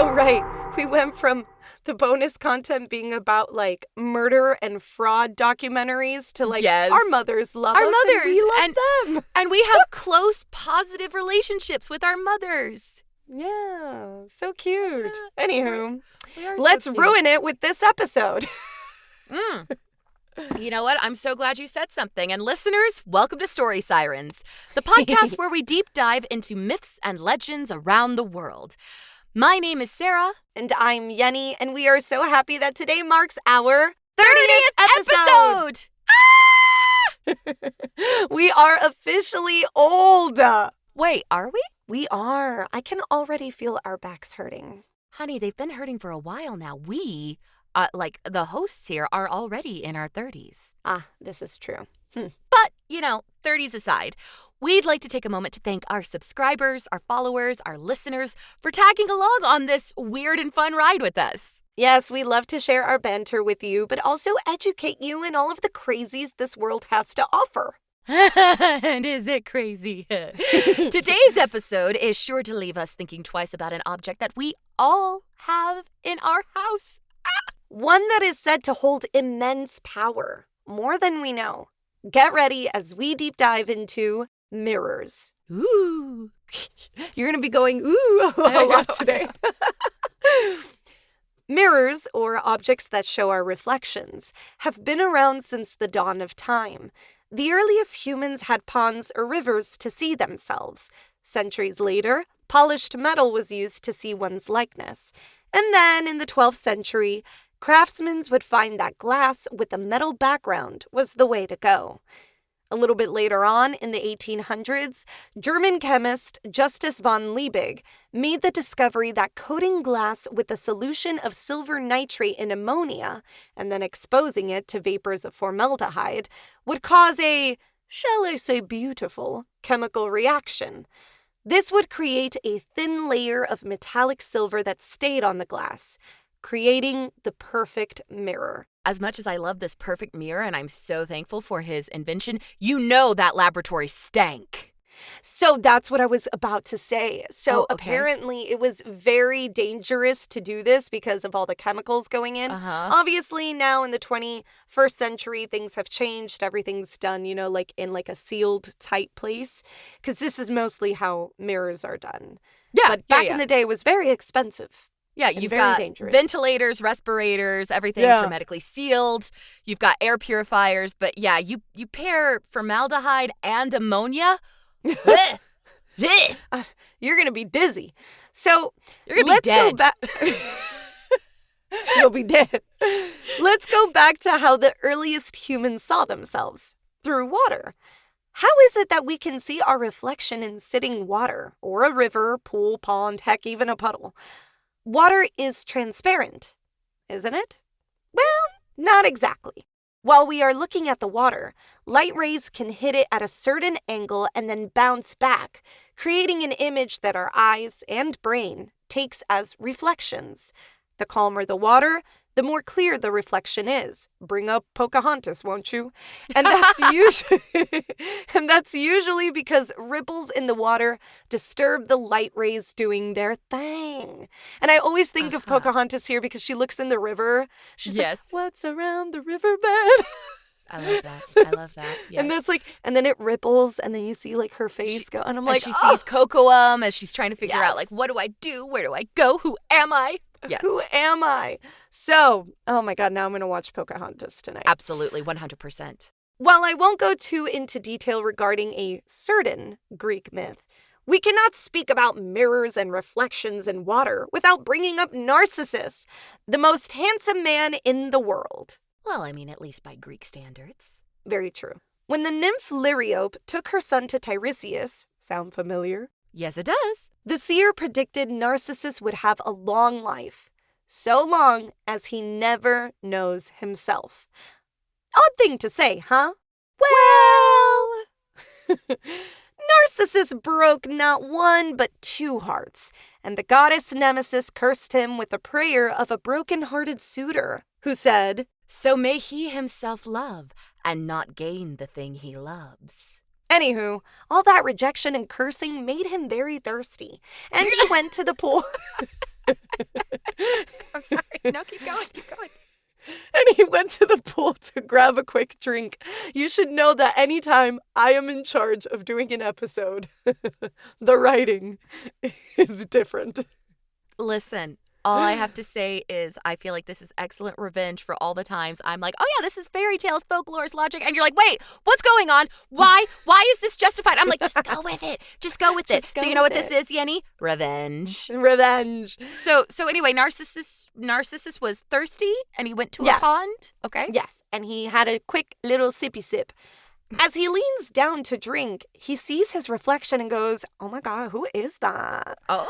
so right. We went from the bonus content being about like murder and fraud documentaries to like Yes. our mothers love Our us mothers, and we love them. And we have close, positive relationships with our mothers. Yeah, so cute. Yeah, Anywho, we are so let's cute. ruin it with this episode. You know what? I'm so glad you said something. And listeners, welcome to Story Sirens, the podcast where we deep dive into myths and legends around the world. My name is Sarah. And I'm Yenny, and we are so happy that today marks our 30th episode! We are officially old. Wait, are we? We are. I can already feel our backs hurting. Honey, they've been hurting for a while now. We, like the hosts here, are already in our 30s. Ah, this is true. But, 30s aside, we'd like to take a moment to thank our subscribers, our followers, our listeners for tagging along on this weird and fun ride with us. Yes, we love to share our banter with you, but also educate you in all of the crazies this world has to offer. And is it crazy? Today's episode is sure to leave us thinking twice about an object that we all have in our house. One that is said to hold immense power, more than we know. Get ready as we deep dive into mirrors. Ooh. You're going to be going, ooh, a lot today. Mirrors, or objects that show our reflections, have been around since the dawn of time. The earliest humans had ponds or rivers to see themselves. Centuries later, polished metal was used to see one's likeness. And then, in the 12th century, craftsmen would find that glass with a metal background was the way to go. A little bit later on, in the 1800s, German chemist Justus von Liebig made the discovery that coating glass with a solution of silver nitrate in ammonia and then exposing it to vapors of formaldehyde would cause a, shall I say beautiful, chemical reaction. This would create a thin layer of metallic silver that stayed on the glass, creating the perfect mirror. As much as I love this perfect mirror and I'm so thankful for his invention, that laboratory stank. So that's what I was about to say. So okay. Apparently it was very dangerous to do this because of all the chemicals going in. Obviously now in the 21st century, things have changed. Everything's done, like in like a sealed tight place. Because this is mostly how mirrors are done. Yeah. But back in the day, it was very expensive. Yeah, you've got dangerous. Ventilators, respirators, everything's hermetically sealed. You've got air purifiers, but yeah, you pair formaldehyde and ammonia. You're going to be dizzy. So you're going to be dead. Go back. You'll be dead. Let's go back to how the earliest humans saw themselves, through water. How is it that we can see our reflection in sitting water, or a river, pool, pond, heck, even a puddle? Water is transparent, isn't it? Well, not exactly. While we are looking at the water, light rays can hit it at a certain angle and then bounce back, creating an image that our eyes and brain takes as reflections. The calmer the water, the more clear the reflection is. Bring up Pocahontas, won't you? And that's usually because ripples in the water disturb the light rays doing their thing. And I always think of Pocahontas here because she looks in the river. She's like, what's around the riverbed? I love that. Yes. And that's and then it ripples, and then you see her face go, and I'm like, she sees Cocoam as she's trying to figure out what do I do? Where do I go? Who am I? Yes. Who am I? So, oh my God, now I'm going to watch Pocahontas tonight. Absolutely, 100%. While I won't go too into detail regarding a certain Greek myth, we cannot speak about mirrors and reflections in water without bringing up Narcissus, the most handsome man in the world. Well, I mean, at least by Greek standards. Very true. When the nymph Liriope took her son to Tiresias, sound familiar? Yes, it does. The seer predicted Narcissus would have a long life, so long as he never knows himself. Odd thing to say, huh? Well, Narcissus broke not one but two hearts, and the goddess Nemesis cursed him with a prayer of a broken-hearted suitor, who said, "So may he himself love, and not gain the thing he loves." Anywho, all that rejection and cursing made him very thirsty, and he went to the pool. I'm sorry. No, keep going. And he went to the pool to grab a quick drink. You should know that anytime I am in charge of doing an episode, the writing is different. Listen, all I have to say is I feel like this is excellent revenge for all the times I'm like, oh yeah, this is fairy tales, folklore's logic. And you're like, wait, what's going on? Why is this justified? I'm like, just go with it. Just go with it. So you know what this is, Yenny? Revenge. Revenge. So anyway, Narcissus was thirsty and he went to a pond. Okay. Yes, and he had a quick little sippy sip. As he leans down to drink, he sees his reflection and goes, oh my God, who is that? Oh.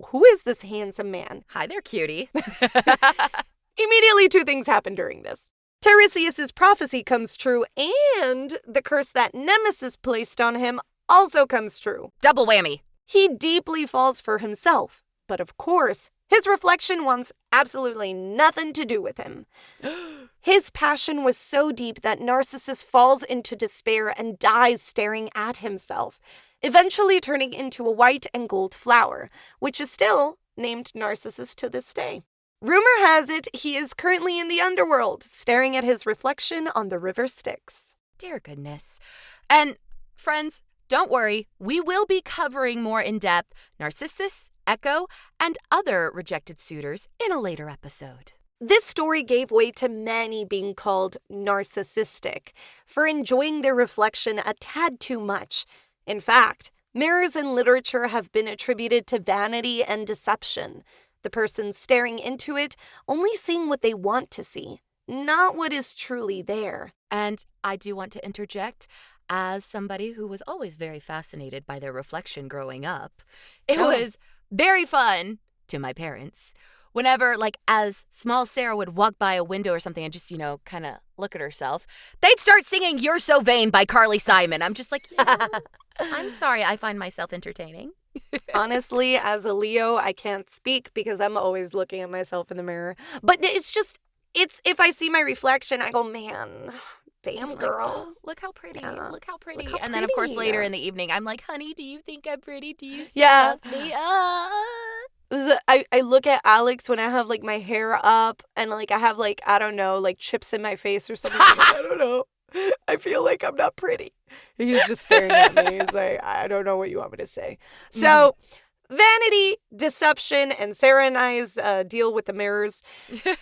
Who is this handsome man? Hi there, cutie. Immediately, two things happen during this. Tiresias' prophecy comes true, and the curse that Nemesis placed on him also comes true. Double whammy. He deeply falls for himself, but of course, his reflection wants absolutely nothing to do with him. His passion was so deep that Narcissus falls into despair and dies staring at himself, eventually turning into a white and gold flower, which is still named Narcissus to this day. Rumor has it he is currently in the underworld, staring at his reflection on the river Styx. Dear goodness. And friends, don't worry, we will be covering more in depth Narcissus, Echo, and other rejected suitors in a later episode. This story gave way to many being called narcissistic for enjoying their reflection a tad too much. In fact, mirrors in literature have been attributed to vanity and deception, the person staring into it only seeing what they want to see, not what is truly there. And I do want to interject, as somebody who was always very fascinated by their reflection growing up, it was very fun to my parents whenever, like, as small Sarah would walk by a window or something and just, kind of look at herself, they'd start singing You're So Vain by Carly Simon. I'm just like, I'm sorry, I find myself entertaining. Honestly, as a Leo, I can't speak because I'm always looking at myself in the mirror. But it's if I see my reflection, I go, man, damn girl. Like, oh, look how pretty. Yeah. Look how pretty. Look how and then, of course, pretty. later in the evening, I'm like, honey, do you think I'm pretty? Do you still love me? I look at Alex when I have, like, my hair up and, like, I have, like, I don't know, like, chips in my face or something. I don't know. I feel like I'm not pretty. He's just staring at me. He's like, I don't know what you want me to say. So, vanity, deception, and Sarah and I's deal with the mirrors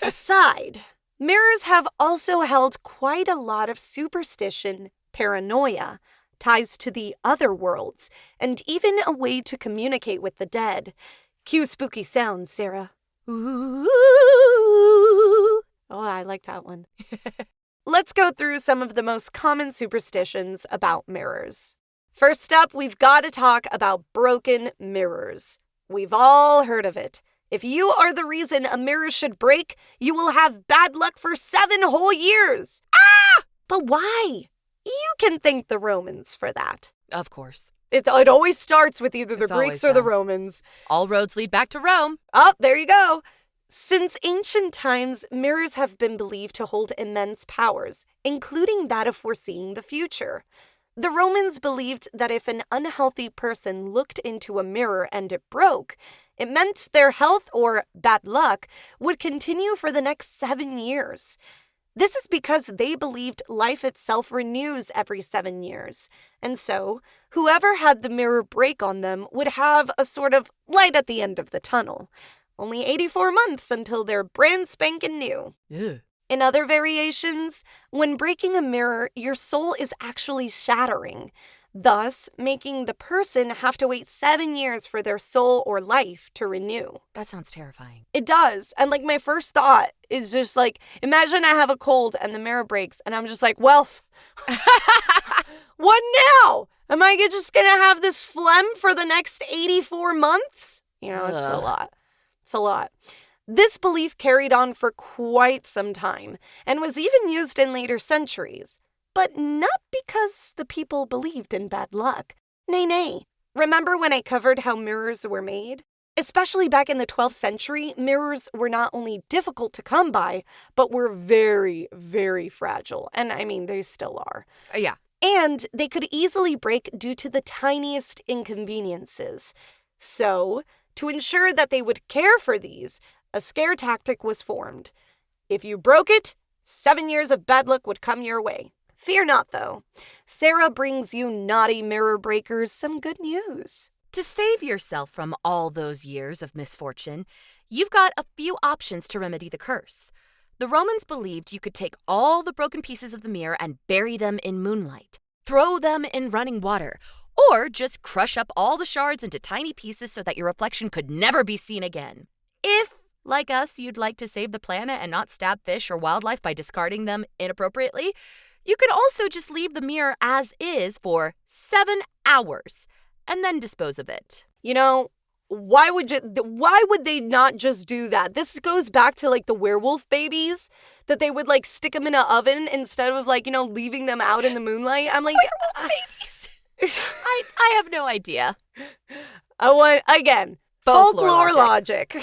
aside, mirrors have also held quite a lot of superstition, paranoia, ties to the other worlds, and even a way to communicate with the dead. Cue spooky sounds, Sarah. Ooh. Oh, I like that one. Let's go through some of the most common superstitions about mirrors. First up, we've got to talk about broken mirrors. We've all heard of it. If you are the reason a mirror should break, you will have bad luck for 7 whole years. But why? You can thank the Romans for that. Of course. It always starts with either the It's Greeks always or the them. Romans. All roads lead back to Rome. Oh, there you go. Since ancient times, mirrors have been believed to hold immense powers, including that of foreseeing the future. The Romans believed that if an unhealthy person looked into a mirror and it broke, it meant their health or bad luck would continue for the next 7 years. This is because they believed life itself renews every 7 years, and so whoever had the mirror break on them would have a sort of light at the end of the tunnel. Only 84 months until they're brand spanking new. Ugh. In other variations, when breaking a mirror, your soul is actually shattering, thus making the person have to wait 7 years for their soul or life to renew. That sounds terrifying. It does. And, like, my first thought is just, like, imagine I have a cold and the mirror breaks and I'm just like, well, what now? Am I just going to have this phlegm for the next 84 months? It's a lot. It's a lot. This belief carried on for quite some time and was even used in later centuries. But not because the people believed in bad luck. Nay. Remember when I covered how mirrors were made? Especially back in the 12th century, mirrors were not only difficult to come by, but were very, very fragile. And I mean, they still are. Yeah. And they could easily break due to the tiniest inconveniences. So, To ensure that they would care for these, a scare tactic was formed. If you broke it, 7 years of bad luck would come your way. Fear not, though. Sarah brings you naughty mirror breakers some good news. To save yourself from all those years of misfortune, you've got a few options to remedy the curse. The Romans believed you could take all the broken pieces of the mirror and bury them in moonlight, throw them in running water, or just crush up all the shards into tiny pieces so that your reflection could never be seen again. If, like us, you'd like to save the planet and not stab fish or wildlife by discarding them inappropriately, you could also just leave the mirror as is for 7 hours and then dispose of it. You know, why would they not just do that? This goes back to like the werewolf babies that they would like stick them in an oven instead of like, leaving them out in the moonlight. I'm like, werewolf babies. I have no idea. I want, again, folklore logic.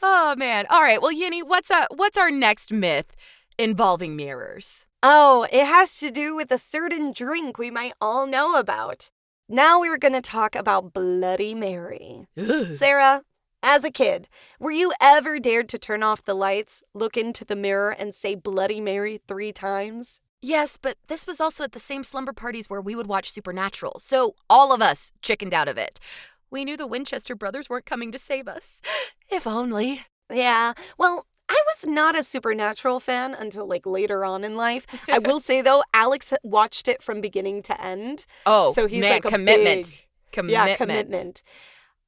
Oh man. All right. Well, Yinny, what's our next myth involving mirrors? Oh, it has to do with a certain drink we might all know about. Now we're going to talk about Bloody Mary. Sarah, as a kid, were you ever dared to turn off the lights, look into the mirror, and say Bloody Mary 3 times? Yes, but this was also at the same slumber parties where we would watch Supernatural, so all of us chickened out of it. We knew the Winchester brothers weren't coming to save us. If only. Yeah, well, I was not a Supernatural fan until like later on in life. I will say though, Alex watched it from beginning to end. Oh, so he's man, like a commitment. Yeah, commitment.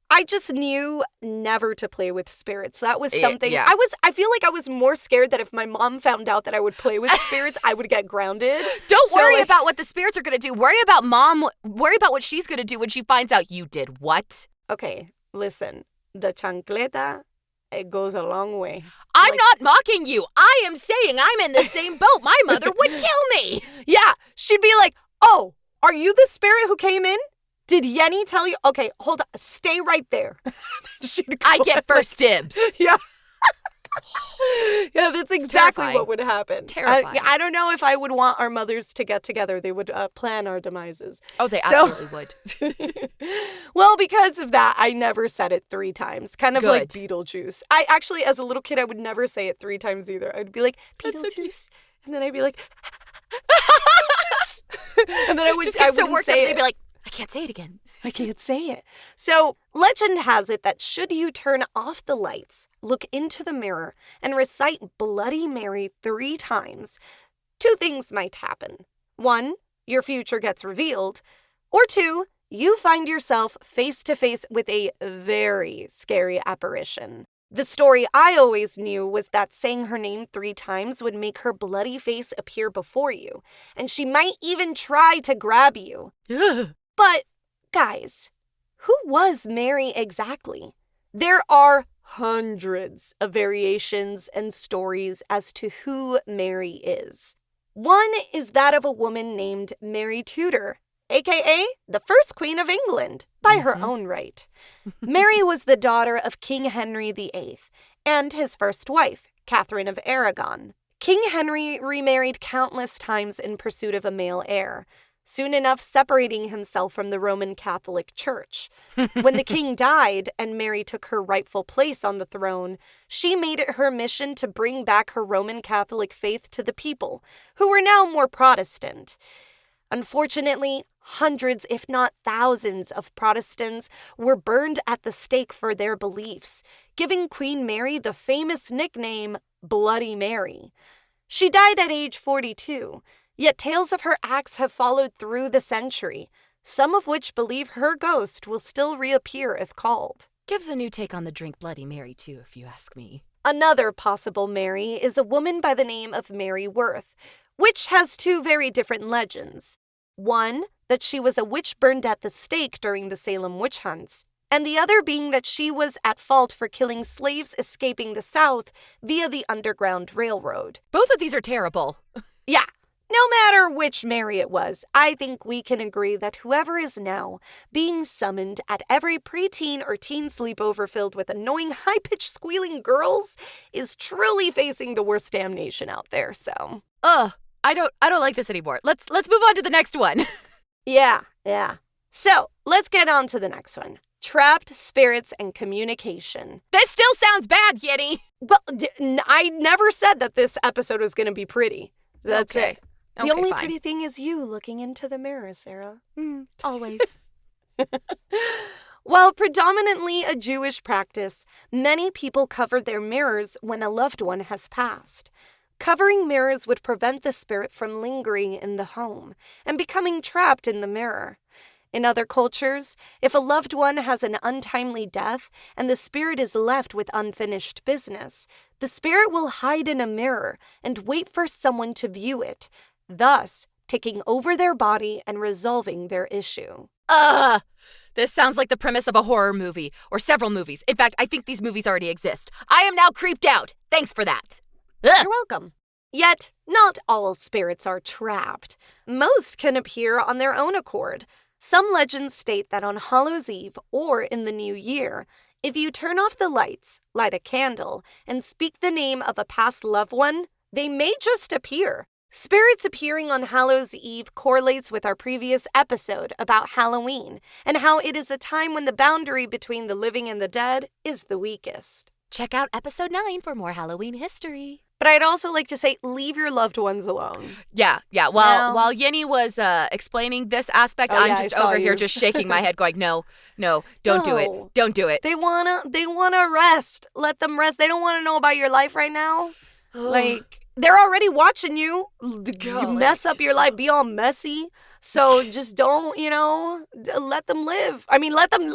I just knew never to play with spirits. That was something Yeah. I feel like I was more scared that if my mom found out that I would play with spirits, I would get grounded. Don't worry about what the spirits are going to do. Worry about mom. Worry about what she's going to do when she finds out you did what. Okay, listen. The chancleta, it goes a long way. I'm not mocking you. I am saying I'm in the same boat. My mother would kill me. Yeah, she'd be like, "Oh, are you the spirit who came in? Did Yenny tell you?" Okay, hold on. Stay right there. I get first dibs. Yeah. Yeah, that's exactly terrifying. what would happen. Terrifying. I don't know if I would want our mothers to get together. They would plan our demises. Oh, they absolutely would. Well, because of that, I never said it 3 times. Kind of like Good. Beetlejuice. I actually, as a little kid, I would never say it 3 times either. I'd be like, That's so Beetlejuice. And then I'd be like, and then I would Just get so wouldn't worked up, say they'd it. be like, I can't say it again. I can't say it. So, legend has it that should you turn off the lights, look into the mirror, and recite Bloody Mary 3 times, 2 things might happen. 1, your future gets revealed. Or 2, you find yourself face to face with a very scary apparition. The story I always knew was that saying her name 3 times would make her bloody face appear before you, and she might even try to grab you. But, guys, who was Mary exactly? There are hundreds of variations and stories as to who Mary is. One is that of a woman named Mary Tudor, aka the first Queen of England, by her own right. Mary was the daughter of King Henry VIII and his first wife, Catherine of Aragon. King Henry remarried countless times in pursuit of a male heir, soon enough separating himself from the Roman Catholic Church. When the king died and Mary took her rightful place on the throne, she made it her mission to bring back her Roman Catholic faith to the people, who were now more Protestant. Unfortunately, hundreds, if not thousands, of Protestants were burned at the stake for their beliefs, giving Queen Mary the famous nickname Bloody Mary. She died at age 42, yet tales of her acts have followed through the century, some of which believe her ghost will still reappear if called. Gives a new take on the drink Bloody Mary, too, if you ask me. Another possible Mary is a woman by the name of Mary Worth, which has 2 very different legends. One, that she was a witch burned at the stake during the Salem witch hunts, and the other being that she was at fault for killing slaves escaping the South via the Underground Railroad. Both of these are terrible. Yeah. No matter which Mary it was, I think we can agree that whoever is now being summoned at every preteen or teen sleepover filled with annoying high-pitched squealing girls is truly facing the worst damnation out there, so. Ugh, I don't like this anymore. Let's move on to the next one. Yeah. So, let's get on to the next one. trapped spirits and communication. This still sounds bad, Yeti. Well, I never said that this episode was going to be pretty. That's Okay. it. Okay, The only fine. pretty thing is you looking into the mirror, Sarah. Always. While predominantly a Jewish practice, many people cover their mirrors when a loved one has passed. Covering mirrors would prevent the spirit from lingering in the home and becoming trapped in the mirror. In other cultures, if a loved one has an untimely death and the spirit is left with unfinished business, the spirit will hide in a mirror and wait for someone to view it, thus taking over their body and resolving their issue. This sounds like the premise of a horror movie, or several movies. In fact, I think these movies already exist. I am now creeped out. Thanks for that. You're welcome. Yet, not all spirits are trapped. Most can appear on their own accord. Some legends state that on Hallows' Eve or in the new year, if you turn off the lights, light a candle, and speak the name of a past loved one, they may just appear. Spirits appearing on Hallows' Eve correlates with our previous episode about Halloween and how it is a time when the boundary between the living and the dead is the weakest. Check out episode 9 for more Halloween history. But I'd also like to say, leave your loved ones alone. Yeah. While Yenny was explaining this aspect, I'm just over here just shaking my head going, no, don't do it. Don't do it. They wanna rest. Let them rest. They don't want to know about your life right now. They're already watching you. You mess up your life, be all messy. So just don't, let them live. I mean, let them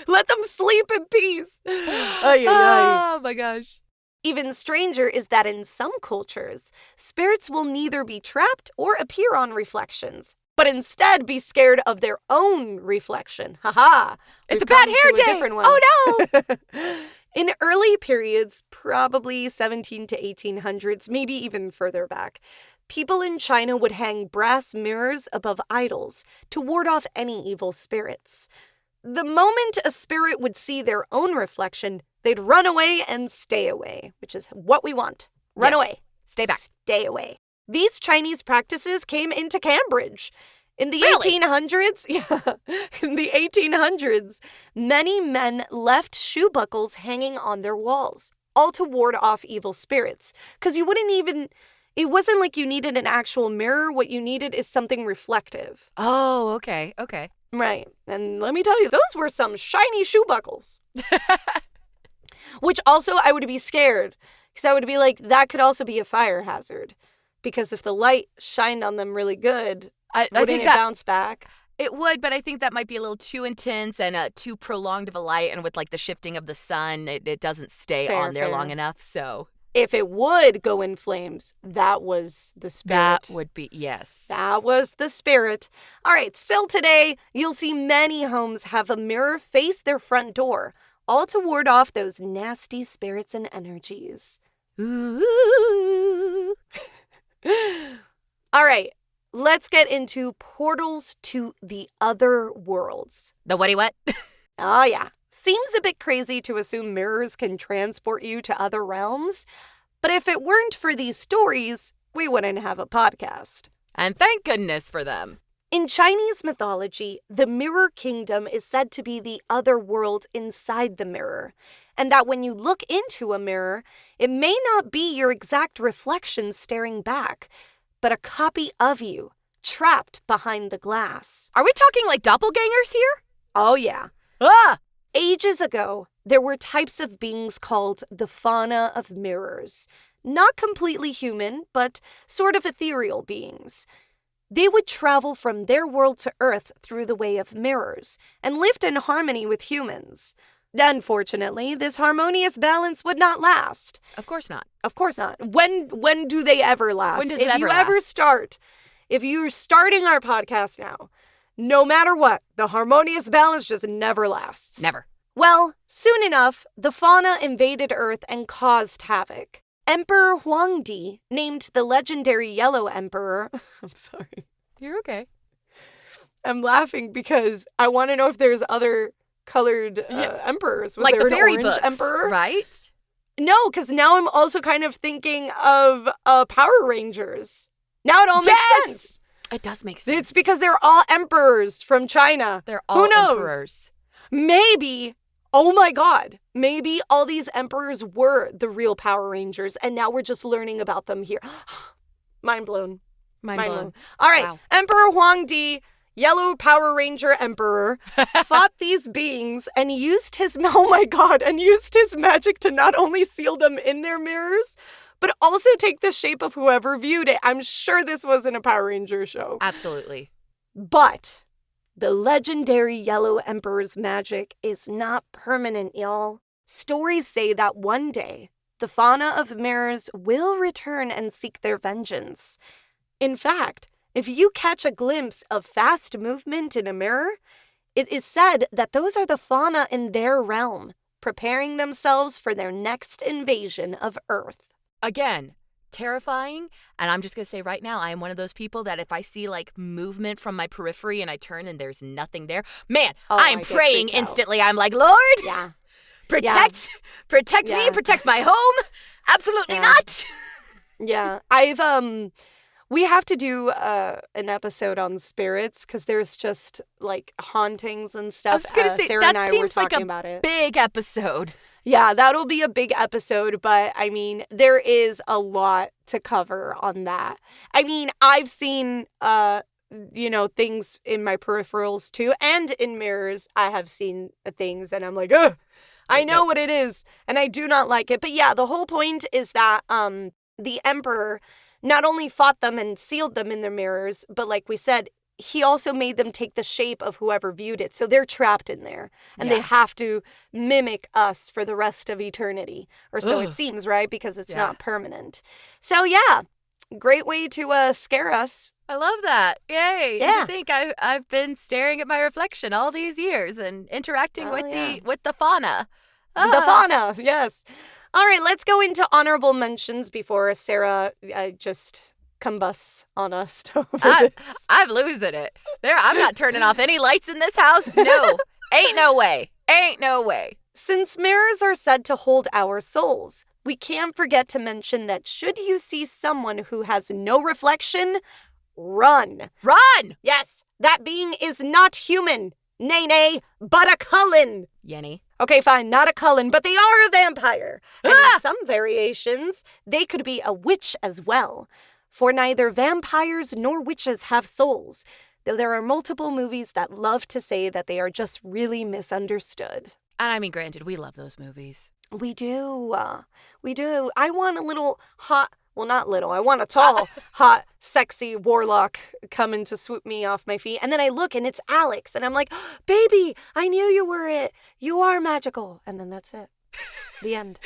let them sleep in peace. Oh my gosh. Even stranger is that in some cultures, spirits will neither be trapped or appear on reflections, but instead be scared of their own reflection. Haha. It's a bad hair day. Oh no. In early periods, probably 17 to 1800s, maybe even further back, people in China would hang brass mirrors above idols to ward off any evil spirits. The moment a spirit would see their own reflection, they'd run away and stay away, which is what we want. Run away. Stay back. Stay away. These Chinese practices came into Cambridge. In the Really? 1800s, in the 1800s, many men left shoe buckles hanging on their walls, all to ward off evil spirits. Because it wasn't like you needed an actual mirror. What you needed is something reflective. Oh, okay. Right. And let me tell you, those were some shiny shoe buckles. Which also I would be scared. Because I would be like, that could also be a fire hazard. Because if the light shined on them really good, wouldn't it bounce back? It would, but I think that might be a little too intense and too prolonged of a light. And with like the shifting of the sun, it doesn't stay on there long enough. So if it would go in flames, that was the spirit. that would be, yes. That was the spirit. All right, still today, you'll see many homes have a mirror face their front door, all to ward off those nasty spirits and energies. Ooh. All right, let's get into portals to the other worlds. The what? Oh, yeah. Seems a bit crazy to assume mirrors can transport you to other realms, but if it weren't for these stories, we wouldn't have a podcast. And thank goodness for them. In Chinese mythology, the Mirror Kingdom is said to be the other world inside the mirror, and that when you look into a mirror, it may not be your exact reflection staring back, but a copy of you, trapped behind the glass. Are we talking like doppelgangers here? Oh, yeah. Ah! Ages ago, there were types of beings called the fauna of mirrors. Not completely human, but sort of ethereal beings. They would travel from their world to Earth through the way of mirrors and lived in harmony with humans. Unfortunately, this harmonious balance would not last. Of course not. Of course not. When do they ever last? When does it ever last? If you're starting our podcast now, no matter what, the harmonious balance just never lasts. Never. Well, soon enough, the fauna invaded Earth and caused havoc. Emperor Huangdi named the legendary Yellow Emperor. I'm sorry. You're okay. I'm laughing because I want to know if there's other colored emperors. Was like there the an fairy orange books, emperor? right? No, because now I'm also kind of thinking of Power Rangers. Now it all makes sense. It does make sense. It's because they're all emperors from China. They're all Who knows? emperors. Maybe, oh my God, maybe all these emperors were the real Power Rangers, and now we're just learning about them here. Mind blown. Mind blown. All right, Wow. Emperor Huang Di, Yellow Power Ranger Emperor, fought these beings and used his, oh my God, and used his magic to not only seal them in their mirrors, but also take the shape of whoever viewed it. I'm sure this wasn't a Power Ranger show. Absolutely. But the legendary Yellow Emperor's magic is not permanent, y'all. Stories say that one day, the fauna of mirrors will return and seek their vengeance. In fact, if you catch a glimpse of fast movement in a mirror, it is said that those are the fauna in their realm, preparing themselves for their next invasion of Earth. Again, terrifying. And I'm just going to say right now, I am one of those people that if I see like movement from my periphery and I turn and there's nothing there, man, I'm praying instantly. I'm like, Lord, protect me, protect my home. Absolutely not. Yeah, we have to do an episode on spirits because there's just like hauntings and stuff. I was going to say, Sarah that and I seems were like talking a about it. big episode. Yeah, that'll be a big episode, but I mean, there is a lot to cover on that. I mean, I've seen, things in my peripherals too, and in mirrors, I have seen things, and I'm like, ugh, I know what it is, and I do not like it. But yeah, the whole point is that the Emperor not only fought them and sealed them in their mirrors, but like we said, he also made them take the shape of whoever viewed it. So they're trapped in there and they have to mimic us for the rest of eternity. Or so it seems, right? Because it's not permanent. So yeah, great way to scare us. I love that. Yay. Yeah. And to think I've been staring at my reflection all these years and interacting with the fauna. The fauna, yes. All right, let's go into honorable mentions before Sarah just combusts on us over this. I'm losing it. I'm not turning off any lights in this house. No. Ain't no way. Ain't no way. Since mirrors are said to hold our souls, we can't forget to mention that should you see someone who has no reflection, run. Run! Yes, that being is not human. Nay, but a Cullen. Yenny. Okay, fine, not a Cullen, but they are a vampire. And in some variations, they could be a witch as well. For neither vampires nor witches have souls, though there are multiple movies that love to say that they are just really misunderstood. And I mean, granted, we love those movies. We do. We do. I want a little hot, well, not little, I want a tall, hot, sexy warlock coming to swoop me off my feet. And then I look and it's Alex. And I'm like, baby, I knew you were it. You are magical. And then that's it. The end.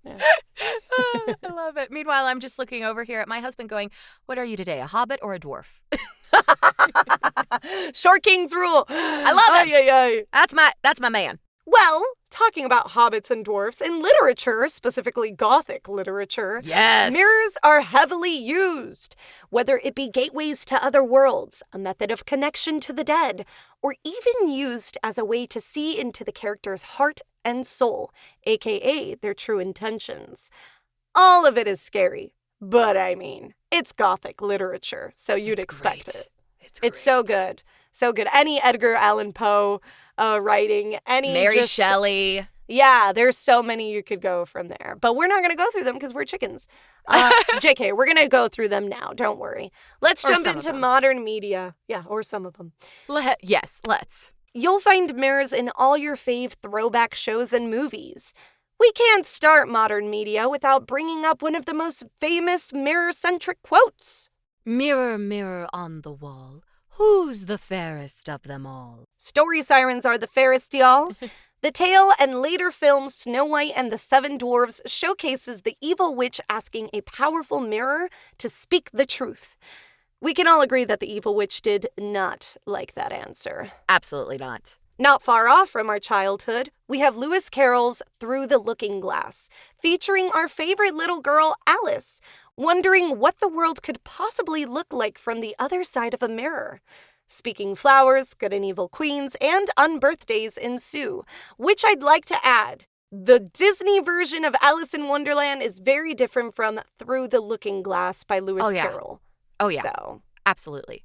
Yeah. I love it. Meanwhile, I'm just looking over here at my husband going, what are you today, a hobbit or a dwarf? Short King's rule. I love it. That's my man. Well, talking about hobbits and dwarfs, in literature, specifically Gothic literature, yes, mirrors are heavily used, whether it be gateways to other worlds, a method of connection to the dead, or even used as a way to see into the character's heart and soul, aka their true intentions. All of it is scary, but I mean, it's Gothic literature, so you'd expect it. It's so good. So good. Any Edgar Allan Poe writing, any Mary Shelley. Yeah, there's so many you could go from there. But we're not going to go through them because we're chickens. JK, we're going to go through them now. Don't worry. Let's jump into modern media. Yeah, or some of them. Yes, let's. You'll find mirrors in all your fave throwback shows and movies. We can't start modern media without bringing up one of the most famous mirror-centric quotes. Mirror, mirror on the wall, who's the fairest of them all? Story sirens are the fairest, y'all. The tale and later film Snow White and the Seven Dwarfs showcases the evil witch asking a powerful mirror to speak the truth. We can all agree that the evil witch did not like that answer. Absolutely not. Not far off from our childhood, we have Lewis Carroll's Through the Looking Glass, featuring our favorite little girl, Alice, wondering what the world could possibly look like from the other side of a mirror. Speaking flowers, good and evil queens, and unbirthdays ensue, which I'd like to add. The Disney version of Alice in Wonderland is very different from Through the Looking Glass by Lewis Carroll. Oh, yeah. So, Absolutely.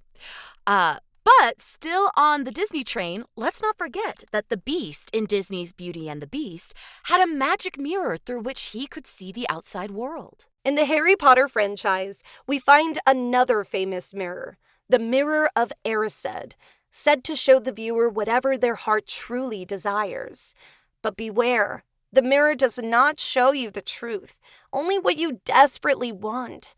But still on the Disney train, let's not forget that the Beast in Disney's Beauty and the Beast had a magic mirror through which he could see the outside world. In the Harry Potter franchise, we find another famous mirror, the Mirror of Erised, said to show the viewer whatever their heart truly desires. But beware, the mirror does not show you the truth, only what you desperately want.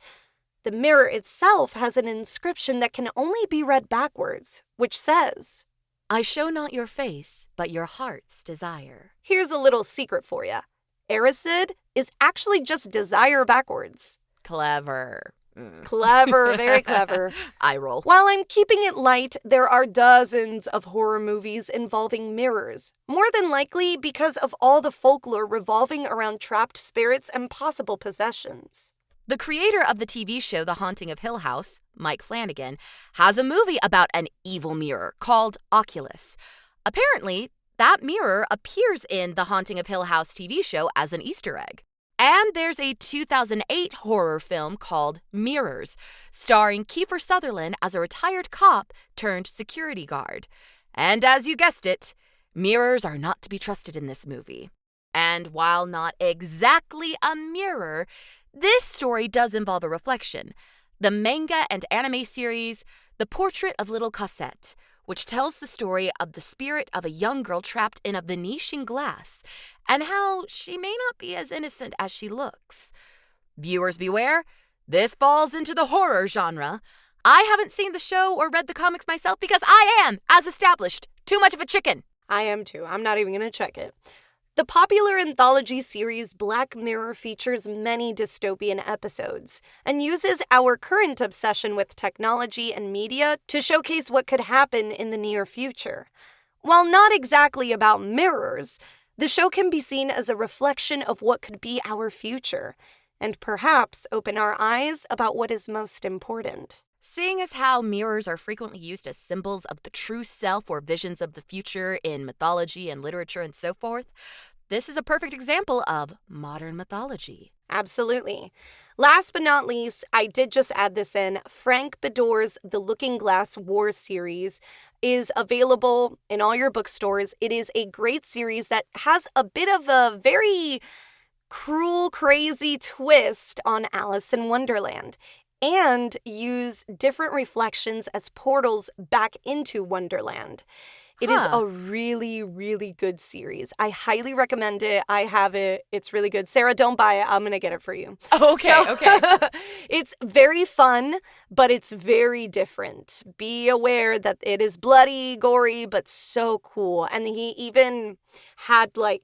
The mirror itself has an inscription that can only be read backwards, which says, I show not your face, but your heart's desire. Here's a little secret for you. Erised is actually just desire backwards. Clever. Clever, very clever. Eye roll. While I'm keeping it light, there are dozens of horror movies involving mirrors, more than likely because of all the folklore revolving around trapped spirits and possible possessions. The creator of the TV show The Haunting of Hill House, Mike Flanagan, has a movie about an evil mirror called Oculus. Apparently, that mirror appears in The Haunting of Hill House TV show as an Easter egg. And there's a 2008 horror film called Mirrors, starring Kiefer Sutherland as a retired cop turned security guard. And as you guessed it, mirrors are not to be trusted in this movie. And while not exactly a mirror, this story does involve a reflection. The manga and anime series, The Portrait of Little Cosette, which tells the story of the spirit of a young girl trapped in a Venetian glass, and how she may not be as innocent as she looks. Viewers beware, this falls into the horror genre. I haven't seen the show or read the comics myself because I am, as established, too much of a chicken. I am too. I'm not even going to check it. The popular anthology series Black Mirror features many dystopian episodes and uses our current obsession with technology and media to showcase what could happen in the near future. While not exactly about mirrors, the show can be seen as a reflection of what could be our future, and perhaps open our eyes about what is most important. Seeing as how mirrors are frequently used as symbols of the true self or visions of the future in mythology and literature and so forth, this is a perfect example of modern mythology. Absolutely. Last but not least, I did just add this in. Frank Beddor's The Looking Glass War series is available in all your bookstores. It is a great series that has a bit of a very cruel, crazy twist on Alice in Wonderland, and use different reflections as portals back into Wonderland. It is a really, really good series. I highly recommend it. I have it. It's really good. Sarah, don't buy it. I'm going to get it for you. Okay. It's very fun, but it's very different. Be aware that it is bloody, gory, but so cool. And he even had, the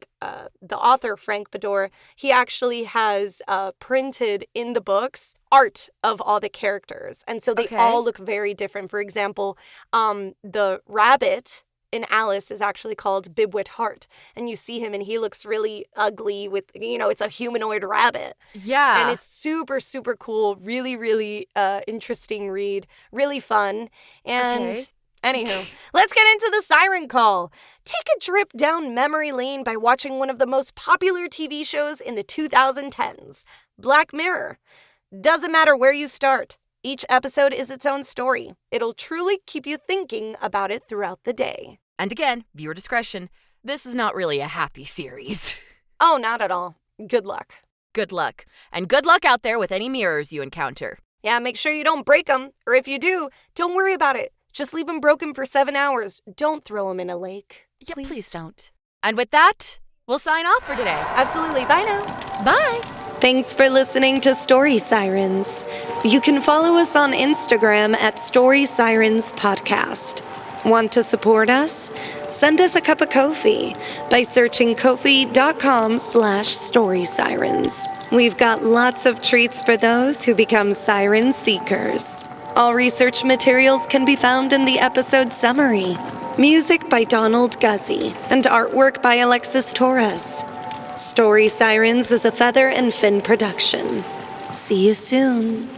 author, Frank Beddor, he actually has printed in the books art of all the characters. And so they all look very different. For example, the rabbit in Alice is actually called Bibwit Hart, and you see him and he looks really ugly with, it's a humanoid rabbit. Yeah. And it's super, super cool. Really, really interesting read. Really fun. And anywho, let's get into the siren call. Take a trip down memory lane by watching one of the most popular TV shows in the 2010s, Black Mirror. Doesn't matter where you start. Each episode is its own story. It'll truly keep you thinking about it throughout the day. And again, viewer discretion. This is not really a happy series. Oh, not at all. Good luck. Good luck. And good luck out there with any mirrors you encounter. Yeah, make sure you don't break them. Or if you do, don't worry about it. Just leave them broken for 7 hours. Don't throw them in a lake. Yeah, please don't. And with that, we'll sign off for today. Absolutely. Bye now. Bye. Thanks for listening to Story Sirens. You can follow us on Instagram at Story Sirens Podcast. Want to support us? Send us a cup of Ko-fi by searching ko-fi.com/storysirens. We've got lots of treats for those who become siren seekers. All research materials can be found in the episode summary. Music by Donald Guzzi and artwork by Alexis Torres. Story Sirens is a Feather and Fin production. See you soon.